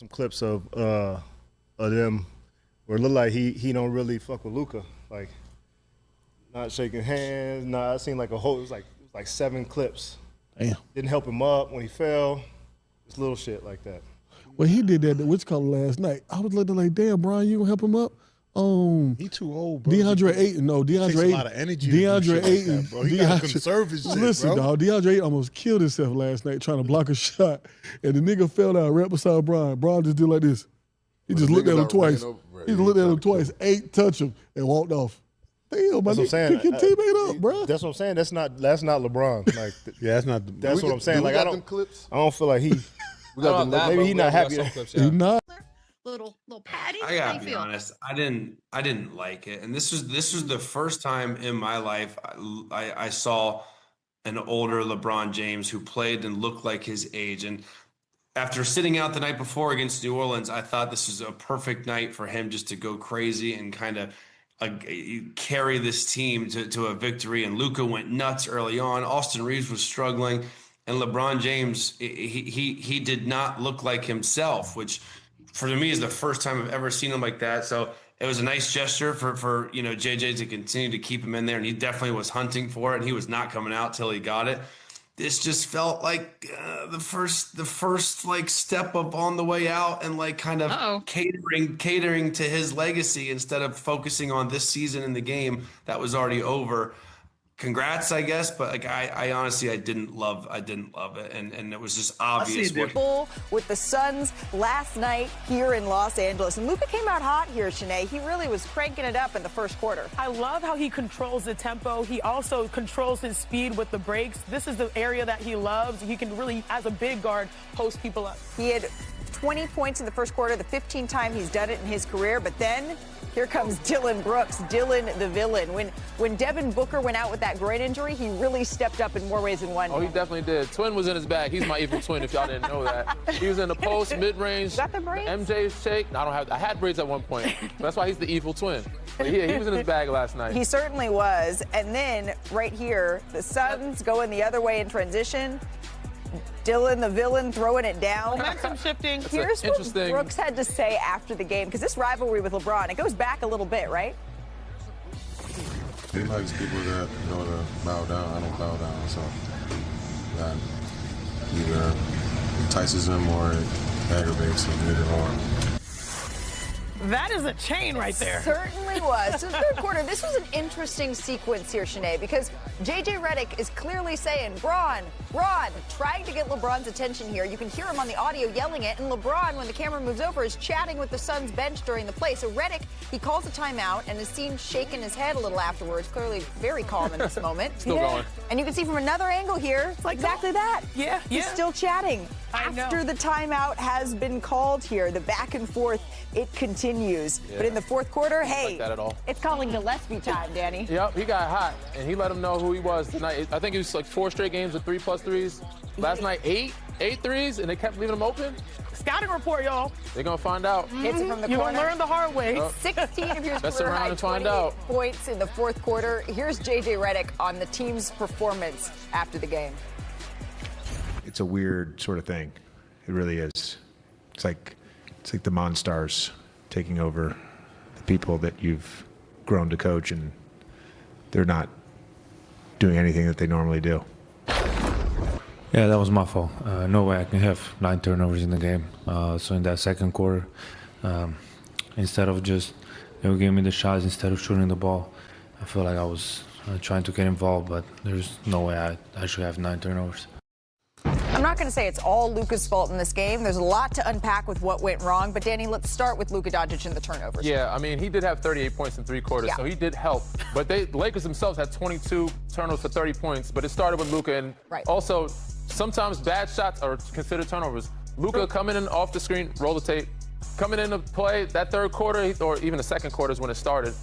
some clips of them where it looked like he don't really fuck with Luka, like not shaking hands. Nah, it seemed like it was like 7 clips. Damn. Didn't help him up when he fell. Just little shit like that. Well, he did that which color last night. I was looking like, damn, Bron, you gonna help him up? He too old, bro. DeAndre Ayton, no, DeAndre takes Ayton. a lot of energy. DeAndre Ayton, like that, bro. He gotta conserve his shit, listen, bro. dog, DeAndre Ayton almost killed himself last night trying to block a shot, and the nigga fell down right beside Bron. Bron just did like this. He just looked at him twice. He just looked at him twice, ain't touch him, and walked off. Damn, my nigga, pick your teammate up, bro. That's what I'm saying. That's not LeBron. Like, yeah, that's not. That's what I'm saying. Like, I don't feel like he. We got maybe he's not happy. He's not. Little patty. I gotta be honest. I didn't like it, and this was the first time in my life I saw an older LeBron James who played and looked like his age. And after sitting out the night before against New Orleans, I thought this was a perfect night for him just to go crazy and kind of carry this team to a victory. And Luka went nuts early on. Austin Reeves was struggling, and LeBron James he did not look like himself, which for me is the first time I've ever seen him like that. So it was a nice gesture for JJ to continue to keep him in there, and he definitely was hunting for it, and he was not coming out till he got it. This just felt like the first like step up on the way out, and like kind of catering to his legacy instead of focusing on this season in the game that was already over. Congrats, I guess, but like I honestly I didn't love it, and it was just obvious. With the Suns last night here in Los Angeles, and Luka came out hot here, Shanae. He really was cranking it up in the first quarter. I love how he controls the tempo. He also controls his speed with the breaks. This is the area that he loves. He can really, as a big guard, post people up. He had 20 points in the first quarter, the 15th time he's done it in his career, but then here comes Dillon Brooks, Dillon the villain. When Devin Booker went out with that groin injury, he really stepped up in more ways than one. Oh, he definitely did. Twin was in his bag. He's my evil twin, if y'all didn't know that. He was in the post, mid-range. Got the braids? MJ shake. I had braids at one point. That's why he's the evil twin. But yeah, he was in his bag last night. He certainly was. And then right here, the Suns going the other way in transition. Dillon, the villain, throwing it down. Momentum shifting. Here's what Brooks had to say after the game, because this rivalry with LeBron, it goes back a little bit, right? He likes people that know to bow down. I don't bow down, so that either entices him or it aggravates him, either or. That is a chain right there. Certainly was. So third quarter, this was an interesting sequence here, Shanae, because J.J. Redick is clearly saying, Bron, trying to get LeBron's attention here. You can hear him on the audio yelling it, and LeBron, when the camera moves over, is chatting with the Suns bench during the play. So Redick, he calls a timeout and is seen shaking his head a little afterwards, clearly very calm in this moment. Still going. And you can see from another angle here, it's like exactly that. Yeah. He's still chatting. After the timeout has been called here, the back and forth, it continues. Yeah. But in the fourth quarter, hey, like that at all. It's calling Gillespie time, Danny. Yep, he got hot, and he let him know who he was tonight. I think it was like 4 straight games with 3+ threes. Last night, 8 threes, and they kept leaving him open. Scouting report, y'all. They're going to find out. Hits it from the You're corner. going to learn the hard way. 16 of your Mess career around high, and find 28 out. points in the fourth quarter. Here's J.J. Redick on the team's performance after the game. It's a weird sort of thing. It really is. It's like the Monstars taking over the people that you've grown to coach, and they're not doing anything that they normally do. Yeah, that was my fault. No way I can have 9 turnovers in the game. So in that second quarter, instead of just giving me the shots instead of shooting the ball, I feel like I was trying to get involved, but there's no way I should have 9 turnovers. I'm not going to say it's all Luka's fault in this game. There's a lot to unpack with what went wrong. But, Danny, let's start with Luka Doncic and the turnovers. Yeah, I mean, he did have 38 points in 3 quarters, so he did help. But the Lakers themselves had 22 turnovers for 30 points, but it started with Luka. And also, sometimes bad shots are considered turnovers. Luka coming in off the screen, roll the tape, coming into play, that third quarter, or even the second quarter is when it started,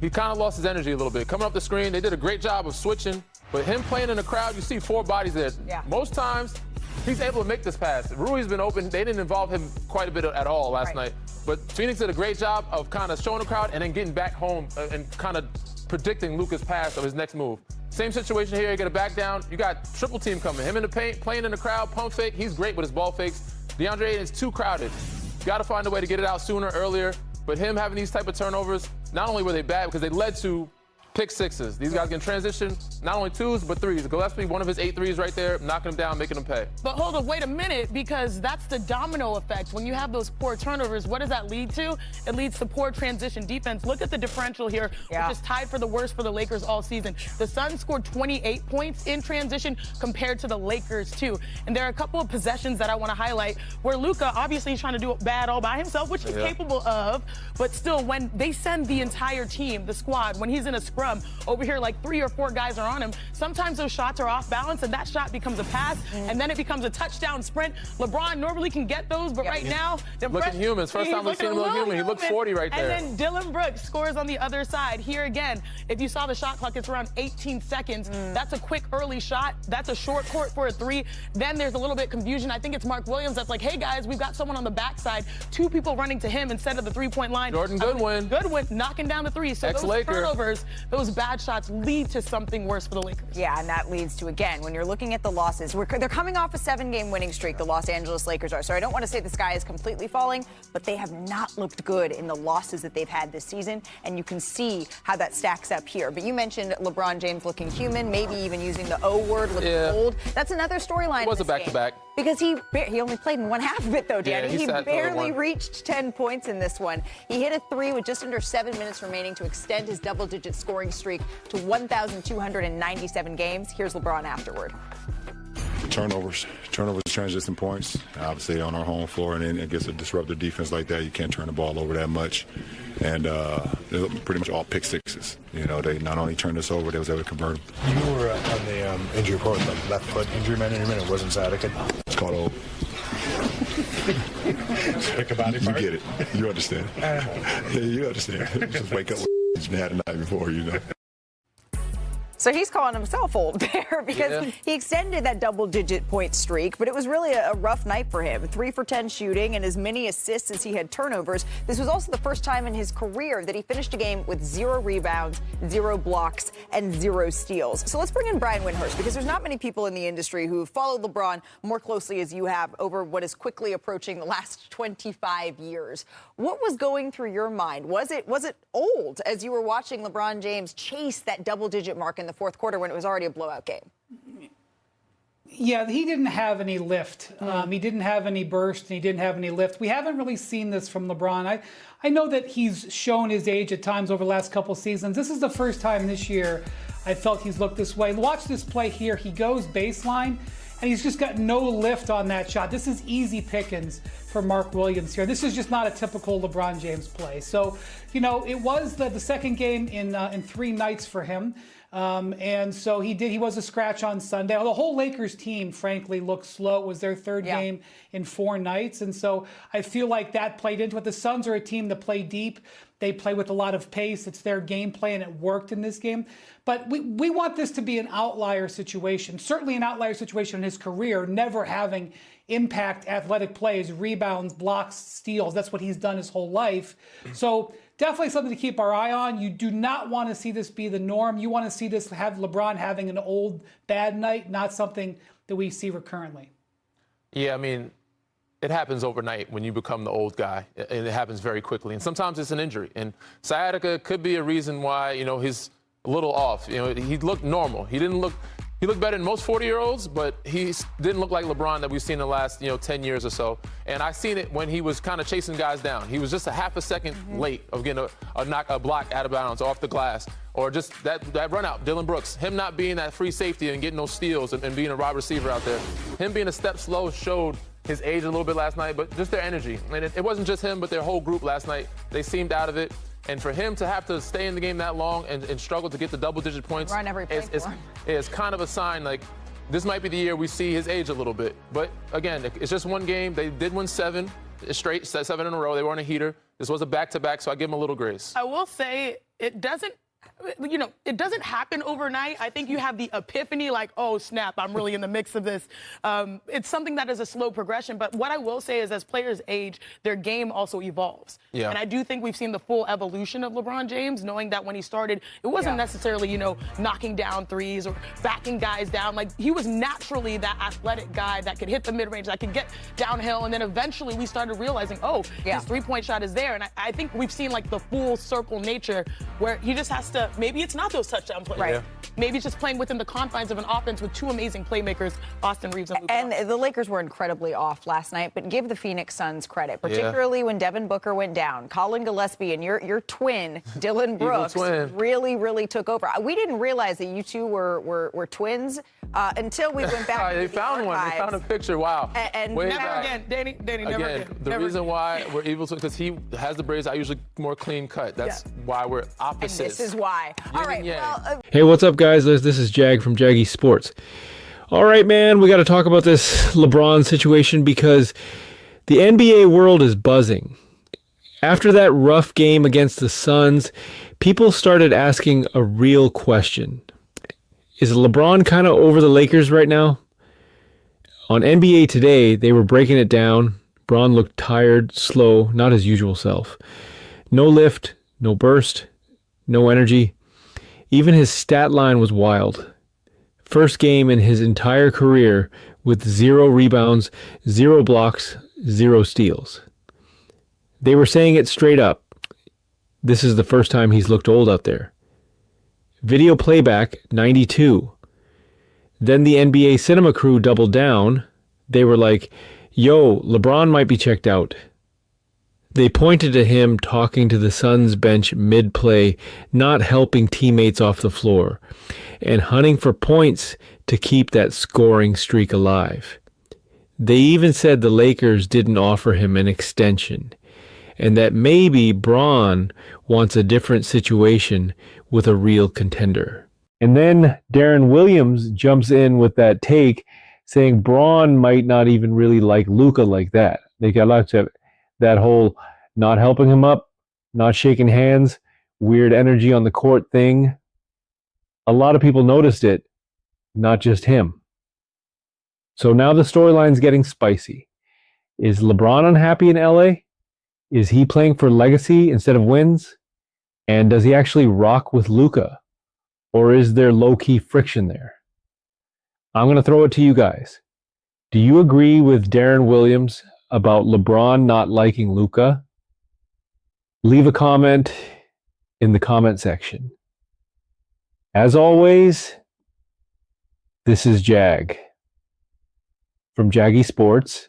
he kind of lost his energy a little bit. Coming up the screen, they did a great job of switching. But him playing in the crowd, you see 4 bodies there. Yeah. Most times, he's able to make this pass. Rui's been open. They didn't involve him quite a bit at all last night. But Phoenix did a great job of kind of showing the crowd and then getting back home and kind of predicting Luka's pass of his next move. Same situation here. You get a back down. You got triple team coming. Him in the paint, playing in the crowd, pump fake. He's great with his ball fakes. DeAndre Ayton is too crowded. got to find a way to get it out sooner, earlier. But him having these type of turnovers, not only were they bad because they led to pick sixes. These guys can transition, not only twos, but threes. Gillespie, one of his 8 threes right there, knocking them down, making them pay. But hold on, wait a minute, because that's the domino effect. When you have those poor turnovers, what does that lead to? It leads to poor transition defense. Look at the differential here, which is tied for the worst for the Lakers all season. The Suns scored 28 points in transition compared to the Lakers, too. And there are a couple of possessions that I want to highlight where Luka, obviously, is trying to do it bad all by himself, which he's capable of. But still, when they send the entire team, the squad, when he's in a scrum, over here, like 3 or 4 guys are on him. Sometimes those shots are off balance, and that shot becomes a pass, and then it becomes a touchdown sprint. LeBron normally can get those, but right now, looking human. First time we've seen him look human. He looked 40 right there. And then Dillon Brooks scores on the other side. Here again, if you saw the shot clock, it's around 18 seconds. That's a quick early shot. That's a short court for a 3. Then there's a little bit of confusion. I think it's Mark Williams that's like, hey guys, we've got someone on the backside. 2 people running to him instead of the 3-point line. Jordan Goodwin. Goodwin knocking down the 3. So those turnovers, those bad shots lead to something worse for the Lakers. Yeah, and that leads to, again, when you're looking at the losses, they're coming off a 7-game winning streak, the Los Angeles Lakers are. So I don't want to say the sky is completely falling, but they have not looked good in the losses that they've had this season, and you can see how that stacks up here. But you mentioned LeBron James looking human, maybe even using the O word, looking old. That's another storyline. It was a back-to-back. Because he only played in one half of it, though, Danny. He barely reached 10 points in this one. He hit a 3 with just under 7 minutes remaining to extend his double-digit scoring streak to 1,297 games. Here's LeBron afterward. Turnovers, transition points. Obviously, on our home floor, and then against a disruptive defense like that, you can't turn the ball over that much. And they're pretty much all pick sixes. You know, they not only turned us over, they was able to convert them. You were on the injury report, the left foot injury management. It wasn't sciatica. It's called old. Pick a body part. You get it. You understand. Yeah, you understand. Just wake up with you had the night before, you know. So he's calling himself old there because he extended that double-digit point streak, but it was really a rough night for him. 3 for 10 shooting and as many assists as he had turnovers. This was also the first time in his career that he finished a game with 0 rebounds, 0 blocks, and 0 steals. So let's bring in Brian Windhorst because there's not many people in the industry who have followed LeBron more closely as you have over what is quickly approaching the last 25 years. What was going through your mind? Was it old as you were watching LeBron James chase that double-digit mark in the fourth quarter when it was already a blowout game? Yeah, he didn't have any lift. He didn't have any burst, and he didn't have any lift. We haven't really seen this from LeBron. I know that he's shown his age at times over the last couple seasons. This is the first time this year I felt he's looked this way. Watch this play here. He goes baseline, and he's just got no lift on that shot. This is easy pickings for Mark Williams here. This is just not a typical LeBron James play. So, you know, it was the second game in 3 nights for him. And so he was a scratch on Sunday. The whole Lakers team, frankly, looked slow. It was their 3rd game in 4 nights. And so I feel like that played into it. The Suns are a team that play deep. They play with a lot of pace. It's their game play, and it worked in this game. But we want this to be an outlier situation, certainly an outlier situation in his career, never having impact athletic plays, rebounds, blocks, steals. That's what he's done his whole life. So definitely something to keep our eye on. You do not want to see this be the norm. You want to see this have LeBron having an old, bad night, not something that we see recurrently. Yeah, I mean, it happens overnight when you become the old guy, and it happens very quickly. And sometimes it's an injury. And sciatica could be a reason why, you know, he's a little off. You know, he looked normal. He looked better than most 40-year-olds, but he didn't look like LeBron that we've seen in the last, 10 years or so. And I seen it when he was kind of chasing guys down. He was just a half a second late of getting a block out of bounds off the glass, or just that run out. Dillon Brooks, him not being that free safety and getting those steals and being a wide receiver out there. Him being a step slow showed his age a little bit last night, but just their energy. And it wasn't just him, but their whole group last night. They seemed out of it. And for him to have to stay in the game that long and struggle to get the double-digit points is kind of a sign, like, this might be the year we see his age a little bit. But, again, it's just one game. They did win 7 straight, 7 in a row. They were on a heater. This was a back-to-back, so I give them a little grace. I will say it doesn't you know, it doesn't happen overnight. I think you have the epiphany like, oh, snap, I'm really in the mix of this. It's something that is a slow progression. But what I will say is as players age, their game also evolves. Yeah. And I do think we've seen the full evolution of LeBron James, knowing that when he started, it wasn't necessarily, you know, knocking down threes or backing guys down. Like, he was naturally that athletic guy that could hit the mid-range, that could get downhill. And then eventually we started realizing, oh, his three-point shot is there. And I think we've seen, like, the full circle nature where he just has to, maybe it's not those touchdown plays. Right. Maybe it's just playing within the confines of an offense with two amazing playmakers, Austin Reeves and Luka. And the Lakers were incredibly off last night, but give the Phoenix Suns credit, particularly when Devin Booker went down. Colin Gillespie and your twin, Dylan Brooks, really took over. We didn't realize that you two were twins until we went back. They found one. They found a picture. Wow. And never again, Danny, never again. The reason why we're able to, because he has the braids, I usually more clean cut. That's why we're opposites. And this is why. All right. Well, hey, what's up, guys? This is Jag from Jaggy Sports. All right, man, we got to talk about this LeBron situation because the NBA world is buzzing. After that rough game against the Suns, people started asking a real question. Is LeBron kind of over the Lakers right now? On NBA Today, they were breaking it down. Bron looked tired, slow, not his usual self. No lift, no burst, no energy. Even his stat line was wild. First game in his entire career with 0 rebounds, 0 blocks, 0 steals. They were saying it straight up. This is the first time he's looked old out there. Video playback, 92. Then the NBA cinema crew doubled down. They were like, yo, LeBron might be checked out. They pointed to him talking to the Suns bench mid-play, not helping teammates off the floor, and hunting for points to keep that scoring streak alive. They even said the Lakers didn't offer him an extension, and that maybe Bron wants a different situation with a real contender. And then Darren Williams jumps in with that take, saying Bron might not even really like Luka like that. They got lots of that whole not helping him up, not shaking hands, weird energy on the court thing. A lot of people noticed it, not just him. So now the storyline's getting spicy. Is LeBron unhappy in LA? Is he playing for legacy instead of wins? And does he actually rock with Luka? Or is there low-key friction there? I'm going to throw it to you guys. Do you agree with Darren Williams about LeBron not liking Luka? Leave a comment in the comment section. As always, this is Jag from Jaggy Sports.